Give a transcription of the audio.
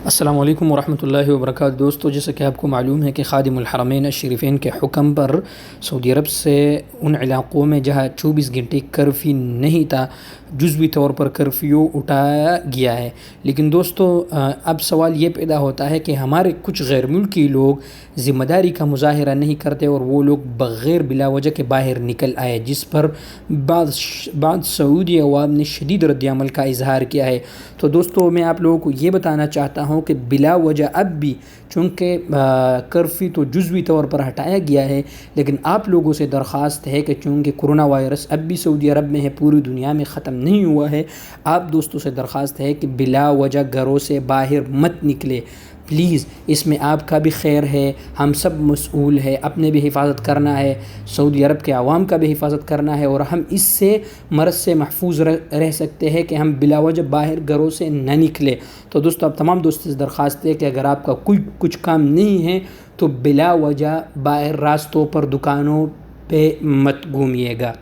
السلام علیکم ورحمۃ اللہ وبرکاتہ۔ دوستو، جیسا کہ آپ کو معلوم ہے کہ خادم الحرمین الشریفین کے حکم پر سعودی عرب سے ان علاقوں میں جہاں 24 گھنٹے کرفیو نہیں تھا، جزوی طور پر کرفیو اٹھایا گیا ہے۔ لیکن دوستو، اب سوال یہ پیدا ہوتا ہے کہ ہمارے کچھ غیر ملکی لوگ ذمہ داری کا مظاہرہ نہیں کرتے اور وہ لوگ بغیر بلا وجہ کے باہر نکل آئے، جس پر بعض سعودی عوام نے شدید رد عمل کا اظہار کیا ہے۔ تو دوستو، میں آپ لوگوں کو یہ بتانا چاہتا ہوں کہ بلا وجہ اب بھی چونکہ کرفیو تو جزوی طور پر ہٹایا گیا ہے، لیکن آپ لوگوں سے درخواست ہے کہ چونکہ کرونا وائرس اب بھی سعودی عرب میں ہے، پوری دنیا میں ختم نہیں ہوا ہے، آپ دوستوں سے درخواست ہے کہ بلا وجہ گھروں سے باہر مت نکلے پلیز۔ اس میں آپ کا بھی خیر ہے، ہم سب مسئول ہے، اپنے بھی حفاظت کرنا ہے، سعودی عرب کے عوام کا بھی حفاظت کرنا ہے، اور ہم اس سے مرض سے محفوظ رہ سکتے ہیں کہ ہم بلا وجہ باہر گھروں سے نہ نکلے۔ تو دوستو، اب تمام دوستوں سے درخواست ہے کہ اگر آپ کا کچھ کام نہیں ہے تو بلا وجہ باہر راستوں پر، دکانوں پہ مت گھومیے گا۔